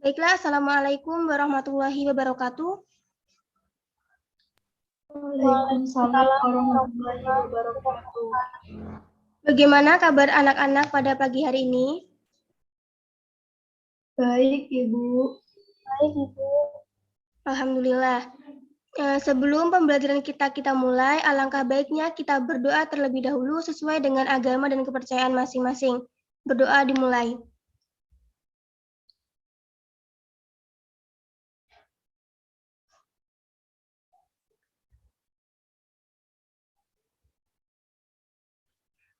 Baiklah, Assalamualaikum warahmatullahi wabarakatuh. Waalaikumsalam warahmatullahi wabarakatuh. Bagaimana kabar anak-anak pada pagi hari ini? Baik, Ibu. Baik, Ibu. Alhamdulillah. Sebelum pembelajaran kita mulai, alangkah baiknya kita berdoa terlebih dahulu sesuai dengan agama dan kepercayaan masing-masing. Berdoa dimulai.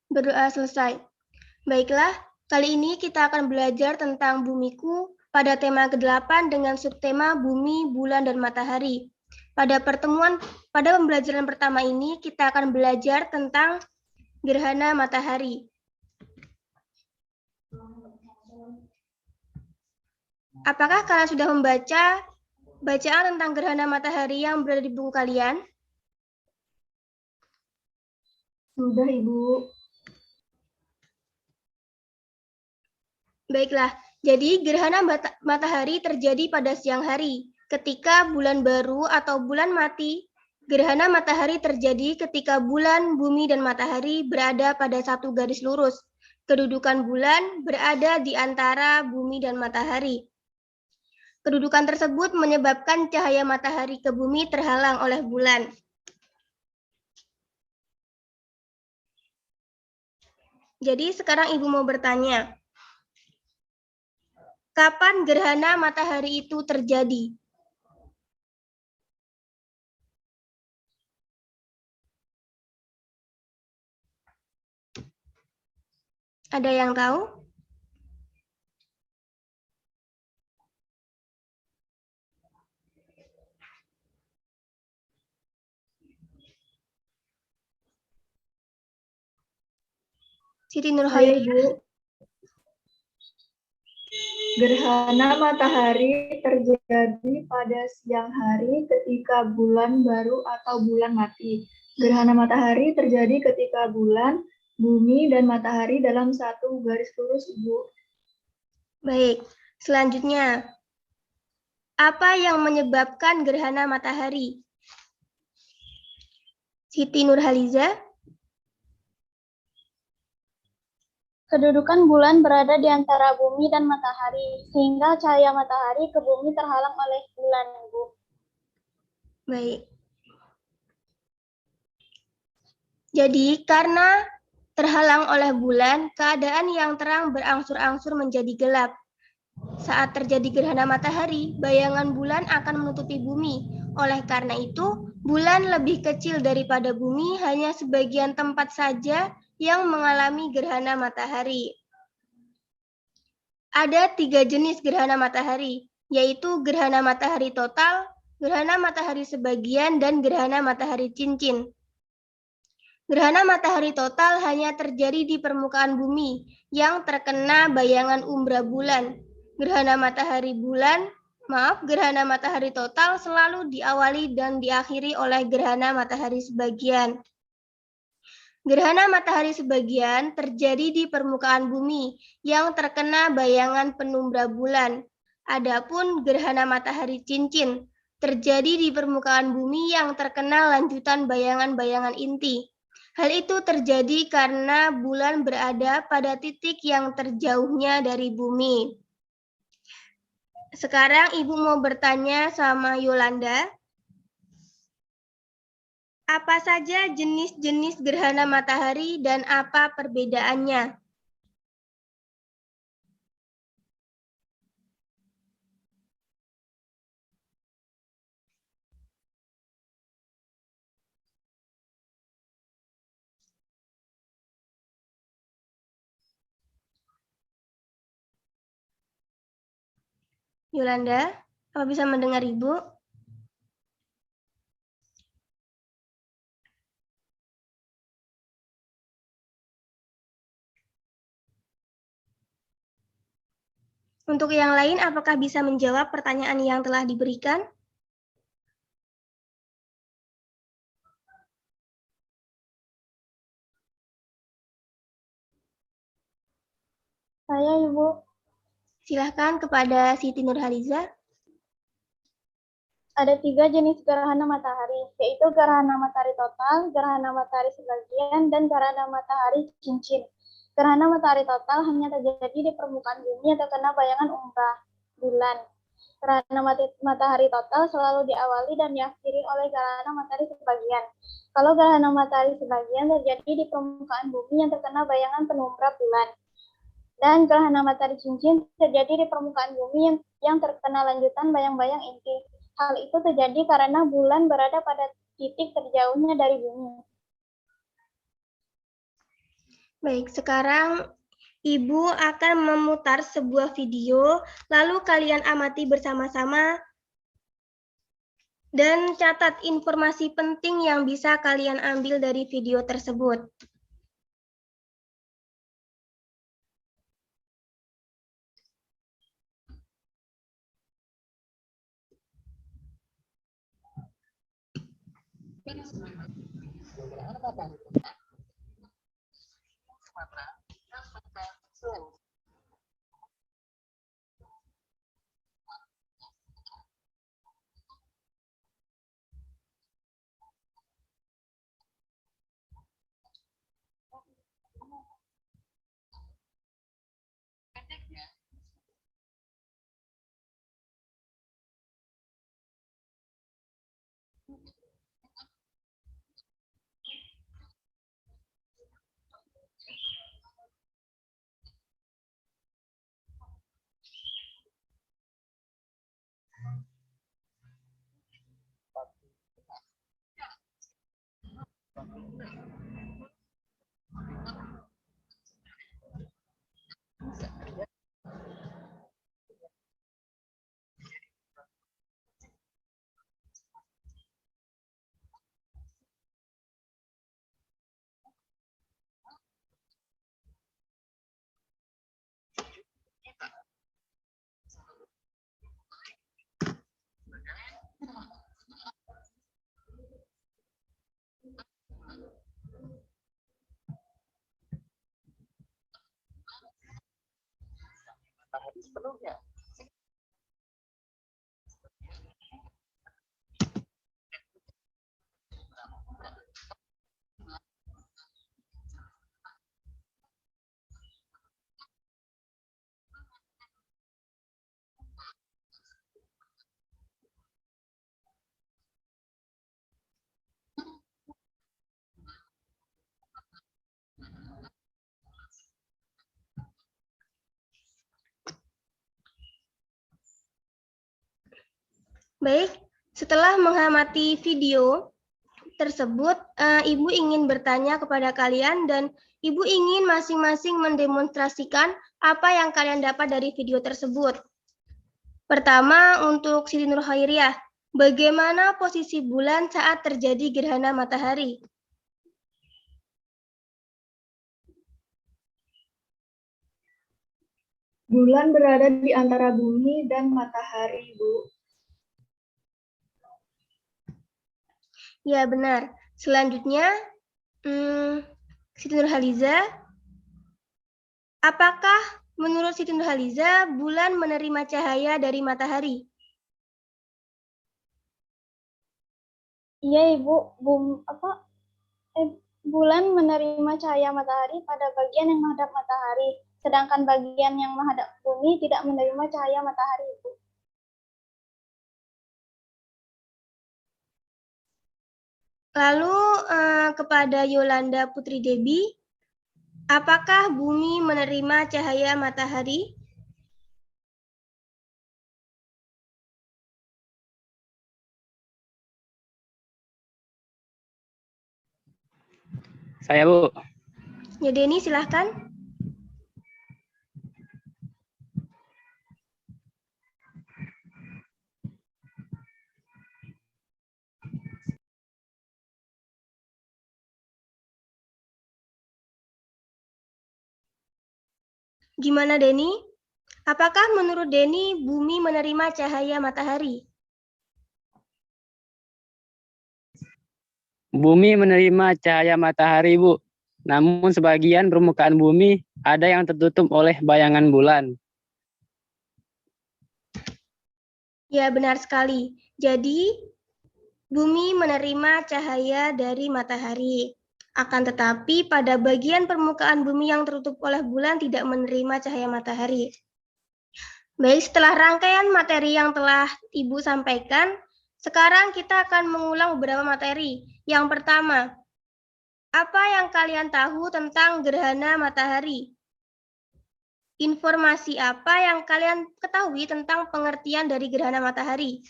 Berdoa selesai. Baiklah, kali ini kita akan belajar tentang bumiku pada tema ke-8 dengan subtema bumi, bulan, dan matahari. Pada pembelajaran pertama ini kita akan belajar tentang gerhana matahari. Apakah kalian sudah membaca bacaan tentang gerhana matahari yang berada di buku kalian? Sudah, Ibu. Baiklah, jadi gerhana matahari terjadi pada siang hari. Ketika bulan baru atau bulan mati, gerhana matahari terjadi ketika bulan, bumi, dan matahari berada pada satu garis lurus. Kedudukan bulan berada di antara bumi dan matahari. Kedudukan tersebut menyebabkan cahaya matahari ke bumi terhalang oleh bulan. Jadi sekarang Ibu mau bertanya, kapan gerhana matahari itu terjadi? Ada yang tahu? Siti Saya, Nurhayati. Ibu. Gerhana matahari terjadi pada siang hari ketika bulan baru atau bulan mati. Gerhana matahari terjadi ketika bulan, bumi, dan matahari dalam satu garis lurus, Ibu. Baik, selanjutnya. Apa yang menyebabkan gerhana matahari? Siti Nurhaliza. Kedudukan bulan berada di antara bumi dan matahari, sehingga cahaya matahari ke bumi terhalang oleh bulan, Ibu. Baik. Jadi, karena terhalang oleh bulan, keadaan yang terang berangsur-angsur menjadi gelap. Saat terjadi gerhana matahari, bayangan bulan akan menutupi bumi. Oleh karena itu, bulan lebih kecil daripada bumi, hanya sebagian tempat saja yang mengalami gerhana matahari. Ada 3 jenis gerhana matahari, yaitu gerhana matahari total, gerhana matahari sebagian, dan gerhana matahari cincin. Gerhana matahari total hanya terjadi di permukaan bumi yang terkena bayangan umbra bulan. Gerhana matahari total selalu diawali dan diakhiri oleh gerhana matahari sebagian. Gerhana matahari sebagian terjadi di permukaan bumi yang terkena bayangan penumbra bulan. Adapun gerhana matahari cincin terjadi di permukaan bumi yang terkena lanjutan bayangan-bayangan inti. Hal itu terjadi karena bulan berada pada titik yang terjauhnya dari bumi. Sekarang Ibu mau bertanya sama Yolanda. Apa saja jenis-jenis gerhana matahari dan apa perbedaannya? Yolanda, apa bisa mendengar Ibu? Untuk yang lain, apakah bisa menjawab pertanyaan yang telah diberikan? Saya, Ibu. Silahkan kepada Siti Nurhaliza. Ada 3 jenis gerhana matahari, yaitu gerhana matahari total, gerhana matahari sebagian, dan gerhana matahari cincin. Gerhana matahari total hanya terjadi di permukaan bumi atau kena bayangan umbra bulan. Gerhana matahari total selalu diawali dan diakhiri oleh gerhana matahari sebagian. Kalau gerhana matahari sebagian terjadi di permukaan bumi yang terkena bayangan penumbra bulan. Dan gerhana matahari cincin terjadi di permukaan bumi yang terkena lanjutan bayang-bayang inti. Hal itu terjadi karena bulan berada pada titik terjauhnya dari bumi. Baik, sekarang Ibu akan memutar sebuah video, lalu kalian amati bersama-sama dan catat informasi penting yang bisa kalian ambil dari video tersebut. Baik, setelah mengamati video tersebut, Ibu ingin bertanya kepada kalian dan Ibu ingin masing-masing mendemonstrasikan apa yang kalian dapat dari video tersebut. Pertama, untuk Siti Nurhairiyah, bagaimana posisi bulan saat terjadi gerhana matahari? Bulan berada di antara bumi dan matahari, Bu. Ya, benar. Selanjutnya, Siti Nurhaliza, apakah menurut Siti Nurhaliza bulan menerima cahaya dari matahari? Iya, Ibu, bulan menerima cahaya matahari pada bagian yang menghadap matahari, sedangkan bagian yang menghadap bumi tidak menerima cahaya matahari, Ibu. Lalu kepada Yolanda Putri Debi, apakah bumi menerima cahaya matahari? Saya, Bu. Ya, Denny, silahkan. Gimana, Denny? Apakah menurut Denny bumi menerima cahaya matahari? Bumi menerima cahaya matahari, Bu. Namun sebagian permukaan bumi ada yang tertutup oleh bayangan bulan. Ya, benar sekali. Jadi, bumi menerima cahaya dari matahari. Akan tetapi, pada bagian permukaan bumi yang tertutup oleh bulan tidak menerima cahaya matahari. Baik, setelah rangkaian materi yang telah Ibu sampaikan, sekarang kita akan mengulang beberapa materi. Yang pertama, apa yang kalian tahu tentang gerhana matahari? Informasi apa yang kalian ketahui tentang pengertian dari gerhana matahari?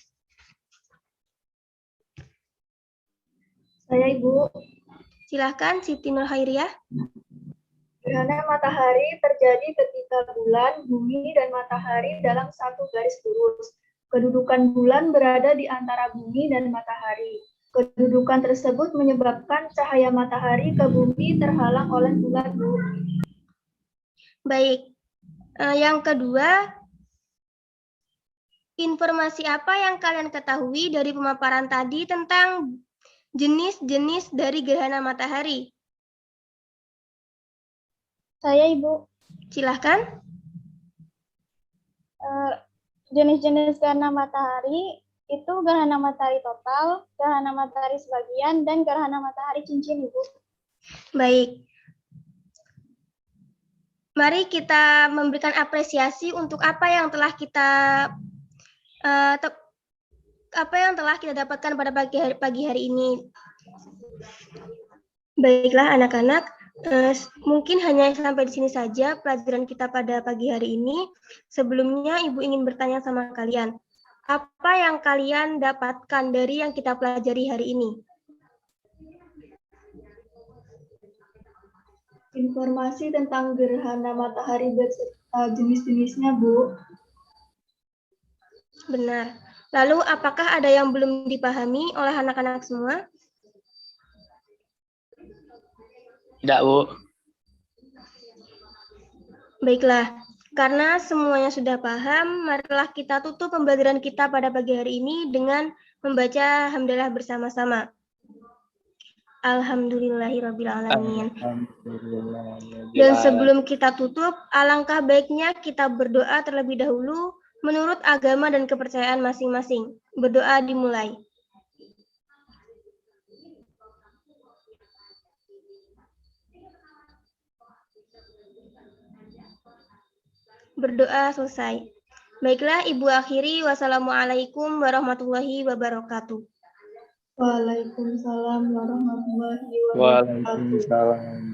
Saya Ibu. Silahkan, Siti Nurhairiyah. Gerhana matahari terjadi ketika bulan, bumi, dan matahari dalam satu garis lurus. Kedudukan bulan berada di antara bumi dan matahari. Kedudukan tersebut menyebabkan cahaya matahari ke bumi terhalang oleh bulan. Baik. Yang kedua, informasi apa yang kalian ketahui dari pemaparan tadi tentang jenis-jenis dari gerhana matahari? Saya Ibu. Silahkan. Jenis-jenis gerhana matahari itu gerhana matahari total, gerhana matahari sebagian, dan gerhana matahari cincin, Ibu. Baik. Mari kita memberikan apresiasi untuk apa yang telah kita dapatkan pada pagi hari ini. Baiklah anak-anak, mungkin hanya sampai di sini saja pelajaran kita pada pagi hari ini. Sebelumnya Ibu ingin bertanya sama kalian, apa yang kalian dapatkan dari yang kita pelajari hari ini? Informasi tentang gerhana matahari beserta jenis-jenisnya, Bu. Benar. Lalu apakah ada yang belum dipahami oleh anak-anak semua? Tidak, Bu. Baiklah, karena semuanya sudah paham, marilah kita tutup pembelajaran kita pada pagi hari ini dengan membaca hamdalah bersama-sama. Alhamdulillahirrabbilalamin. Dan sebelum kita tutup, alangkah baiknya kita berdoa terlebih dahulu menurut agama dan kepercayaan masing-masing. Berdoa dimulai. Berdoa selesai. Baiklah, Ibu akhiri. Wassalamualaikum warahmatullahi wabarakatuh. Waalaikumsalam warahmatullahi wabarakatuh. Waalaikumsalam.